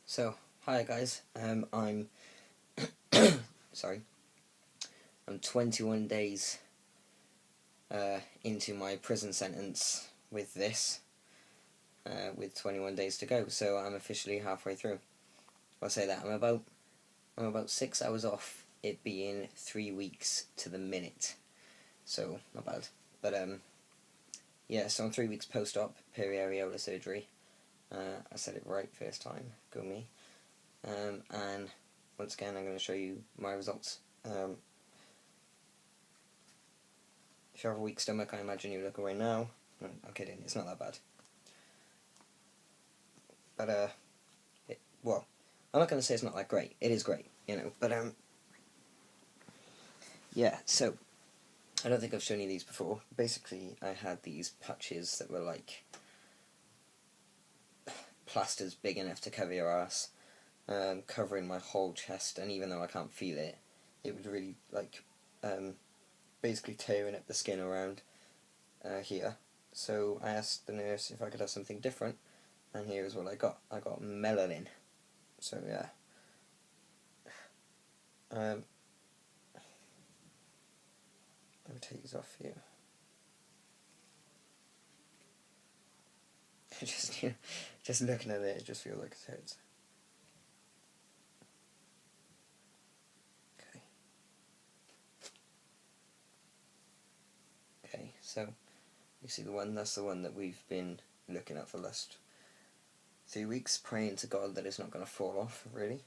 So, hi guys, I'm sorry, I'm 21 days into my prison sentence with this, with 21 days to go, so I'm officially halfway through. I'll say that, I'm about 6 hours off it being 3 weeks to the minute, so not bad. But yeah, so I'm 3 weeks post-op, periareolar surgery. I said it right first time, go me. And once again I'm going to show you my results. If you have a weak stomach, I imagine you look away now. No, I'm kidding, it's not that bad. But well, I'm not going to say it's not that great. It is great, you know. But yeah, so I don't think I've shown you these before. Basically, I had these patches that were like plasters big enough to cover your ass, covering my whole chest, and even though I can't feel it, it would really like basically tearing up the skin around here. So I asked the nurse if I could have something different, and here is what I got. I got melanin. So yeah. Let me take these off here. Just looking at it just feels like it hurts. Okay, so you see that's the one that we've been looking at for the last 3 weeks, praying to God that it's not going to fall off, really.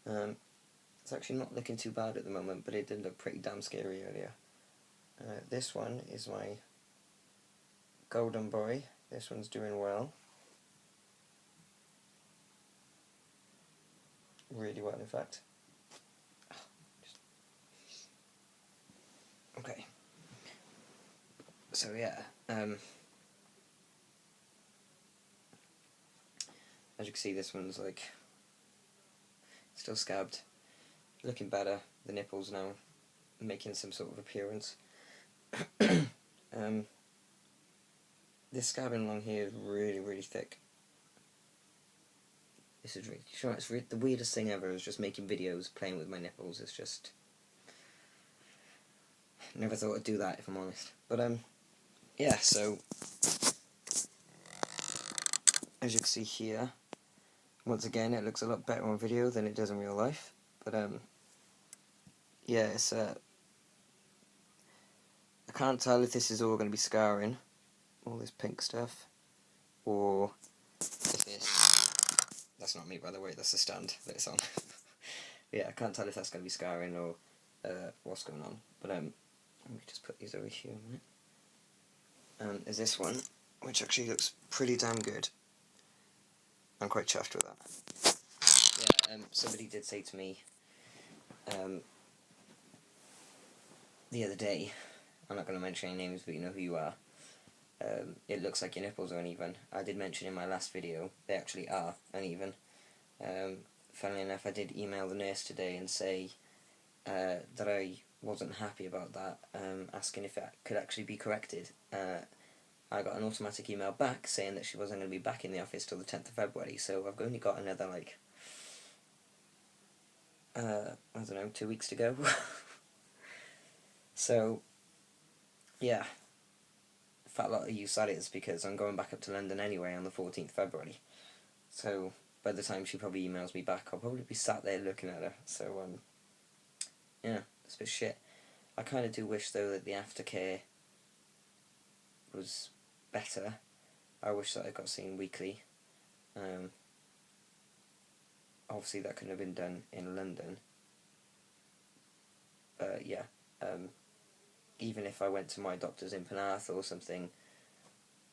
It's actually not looking too bad at the moment, but it did look pretty damn scary earlier. This one is my golden boy. This one's doing well. Really well, in fact. Okay. So yeah, as you can see, this one's like still scabbed, looking better. The nipples now making some sort of appearance. This scabbing along here is really thick. This is really, the weirdest thing ever is just making videos playing with my nipples. It's just, never thought I'd do that, if I'm honest. But yeah, so as you can see here, once again it looks a lot better on video than it does in real life. But yeah, it's I can't tell if this is all going to be scarring, all this pink stuff, or if this, that's not me by the way, that's the stand that it's on. Yeah, I can't tell if that's going to be scarring or what's going on. But let me just put these over here a minute. There's this one, which actually looks pretty damn good. I'm quite chuffed with that. Yeah, somebody did say to me the other day, I'm not going to mention any names, but you know who you are. It looks like your nipples are uneven. I did mention in my last video, they actually are uneven. Funnily enough, I did email the nurse today and say that I wasn't happy about that, asking if it could actually be corrected. I got an automatic email back saying that she wasn't going to be back in the office till the 10th of February, so I've only got another, like, I don't know, 2 weeks to go. So, yeah. In fact, a lot of you said it's because I'm going back up to London anyway on the 14th of February. So, by the time she probably emails me back, I'll probably be sat there looking at her. So, yeah, it's a bit shit. I kind of do wish, though, that the aftercare was better. I wish that I got seen weekly. Obviously, that couldn't have been done in London. But, yeah, even if I went to my doctors in Penarth or something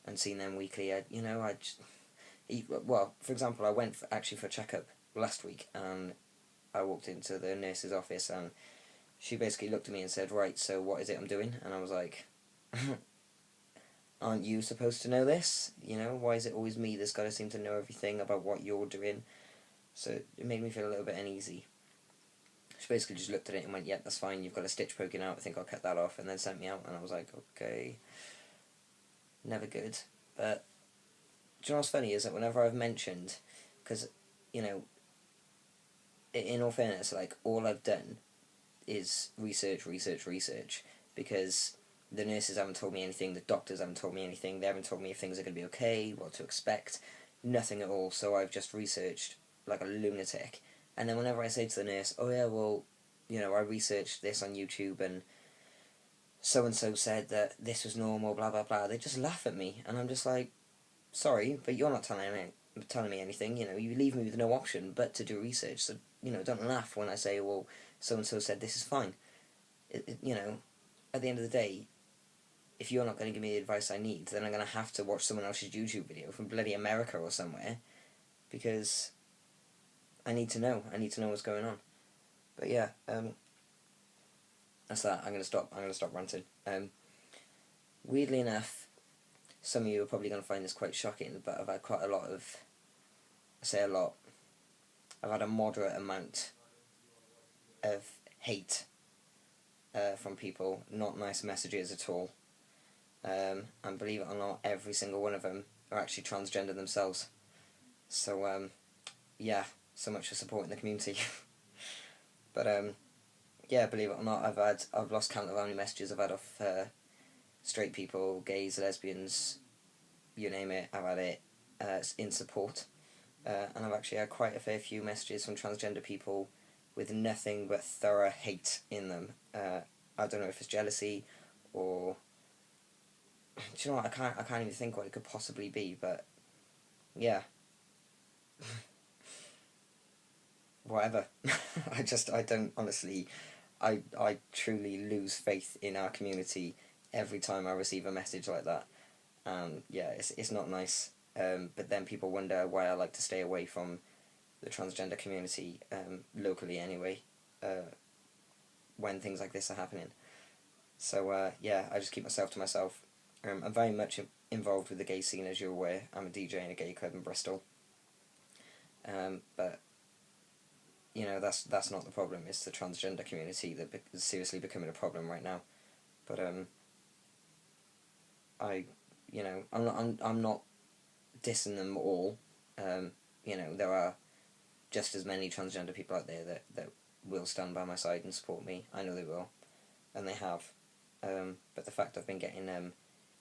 and seen them weekly, well, for example, I went actually for a checkup last week, and I walked into the nurse's office, and she basically looked at me and said, right, so what is it I'm doing? And I was like, aren't you supposed to know this? You know, why is it always me that's got to seem to know everything about what you're doing? So it made me feel a little bit uneasy. She basically just looked at it and went, yeah, that's fine, you've got a stitch poking out, I think I'll cut that off, and then sent me out, and I was like, okay, never good. But do you know what's funny is that whenever I've mentioned, because, you know, in all fairness, like, all I've done is research, because the nurses haven't told me anything, the doctors haven't told me anything, they haven't told me if things are going to be okay, what to expect, nothing at all. So I've just researched like a lunatic. And then whenever I say to the nurse, oh yeah, well, you know, I researched this on YouTube and so-and-so said that this was normal, blah blah blah, they just laugh at me, and I'm just like, sorry, but you're not telling me anything, you know, you leave me with no option but to do research, so, you know, don't laugh when I say, well, so-and-so said this is fine. You know, at the end of the day, if you're not going to give me the advice I need, then I'm going to have to watch someone else's YouTube video from bloody America or somewhere, because I need to know what's going on. But yeah, that's that. I'm going to stop ranting. Weirdly enough, some of you are probably going to find this quite shocking, but I've had quite a lot of, I say a lot, I've had a moderate amount of hate from people, not nice messages at all. And believe it or not, every single one of them are actually transgender themselves. So, yeah, so much for supporting the community. But, yeah, believe it or not, I've lost count of how many messages I've had off straight people, gays, lesbians, you name it, I've had it in support. And I've actually had quite a fair few messages from transgender people with nothing but thorough hate in them. I don't know if it's jealousy or... Do you know what, I can't even think what it could possibly be, but... yeah. Whatever. I don't, honestly... I truly lose faith in our community every time I receive a message like that. Yeah, it's not nice. But then people wonder why I like to stay away from the transgender community, locally anyway, when things like this are happening. So, yeah, I just keep myself to myself. I'm very much involved with the gay scene, as you're aware. I'm a DJ in a gay club in Bristol. But, you know, that's not the problem. It's the transgender community that is seriously becoming a problem right now. But, you know, I'm not dissing them all. You know, there are just as many transgender people out there that will stand by my side and support me. I know they will, and they have. But the fact I've been getting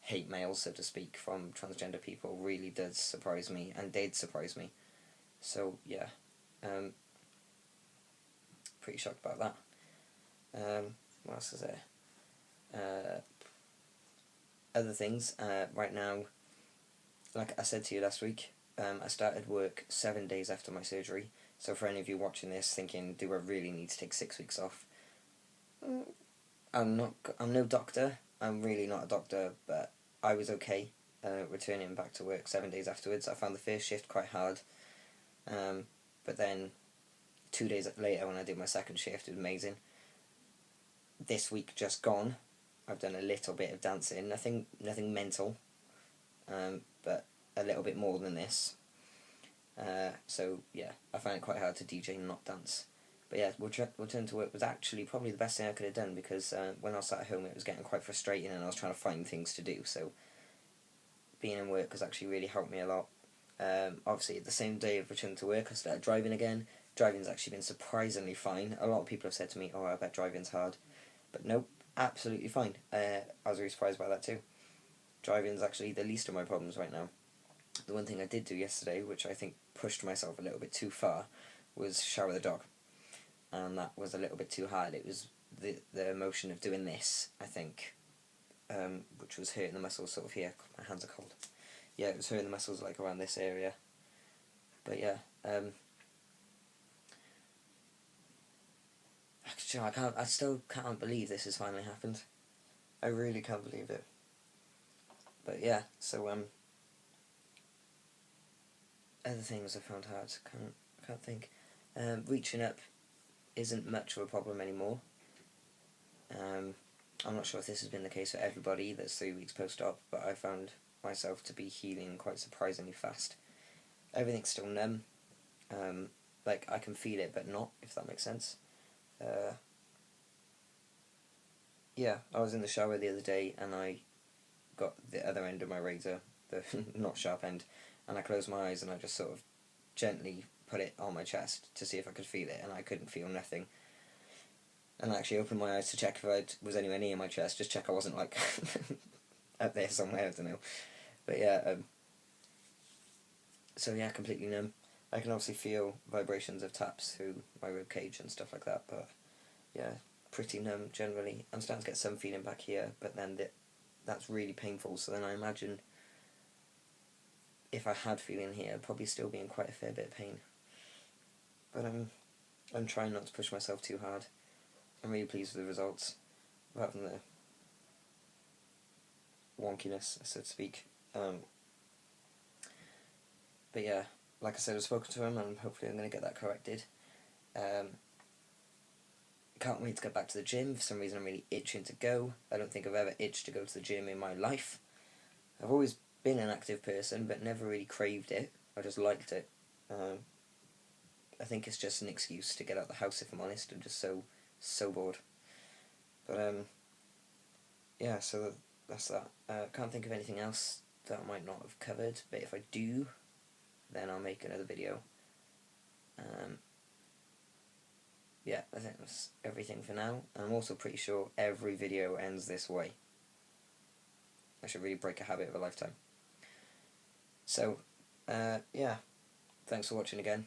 hate mail, so to speak, from transgender people really does surprise me, and did surprise me. So yeah, pretty shocked about that. What else is there? Other things, right now, like I said to you last week, I started work 7 days after my surgery. So for any of you watching this thinking, do I really need to take 6 weeks off? I'm no doctor. I'm really not a doctor, but I was okay returning back to work 7 days afterwards. I found the first shift quite hard, but then 2 days later when I did my second shift, it was amazing. This week just gone, I've done a little bit of dancing, nothing mental, but a little bit more than this. So yeah, I find it quite hard to DJ and not dance. But yeah, return to work was actually probably the best thing I could have done, because when I was sat at home it was getting quite frustrating and I was trying to find things to do, so being in work has actually really helped me a lot. Obviously the same day of returning to work I started driving again. Driving's actually been surprisingly fine. A lot of people have said to me, oh, I bet driving's hard. But nope, absolutely fine. I was really surprised by that too. Driving's actually the least of my problems right now. The one thing I did do yesterday, which I think pushed myself a little bit too far, was shower the dog. And that was a little bit too hard. It was the emotion of doing this, I think, which was hurting the muscles sort of here. My hands are cold. Yeah, it was hurting the muscles like around this area. But yeah, I still can't believe this has finally happened. I really can't believe it. But yeah, so other things I found hard, can't think. Reaching up isn't much of a problem anymore. I'm not sure if this has been the case for everybody that's 3 weeks post-op, but I found myself to be healing quite surprisingly fast. Everything's still numb. Like, I can feel it, but not, if that makes sense. Yeah, I was in the shower the other day, and I got the other end of my razor, the not sharp end, and I closed my eyes, and I just sort of gently put it on my chest to see if I could feel it, and I couldn't feel nothing. And I actually opened my eyes to check if I was anywhere near my chest, just check I wasn't like up there somewhere, I don't know. But yeah, so yeah, completely numb. I can obviously feel vibrations of taps through my ribcage and stuff like that, but yeah, pretty numb generally. I'm starting to get some feeling back here, but then that's really painful, so then I imagine if I had feeling here, I'd probably still be in quite a fair bit of pain. But I'm trying not to push myself too hard. I'm really pleased with the results, apart from the wonkiness, so to speak. But yeah, like I said, I've spoken to him, and hopefully I'm going to get that corrected. Can't wait to get back to the gym. For some reason I'm really itching to go. I don't think I've ever itched to go to the gym in my life. I've always been an active person, but never really craved it. I just liked it. I think it's just an excuse to get out of the house, if I'm honest. I'm just so bored. But yeah, so that's that. Can't think of anything else that I might not have covered, but if I do, then I'll make another video. Yeah, I think that's everything for now. I'm also pretty sure every video ends this way. I should really break a habit of a lifetime. So, yeah, thanks for watching again.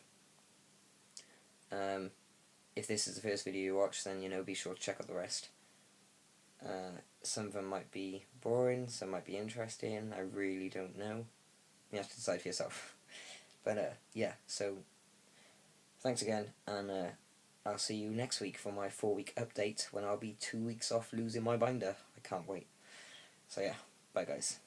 If this is the first video you watch, then, be sure to check out the rest. Some of them might be boring, some might be interesting, I really don't know. You have to decide for yourself. But, yeah, so, thanks again, and I'll see you next week for my 4-week update, when I'll be 2 weeks off losing my binder. I can't wait. So yeah, bye guys.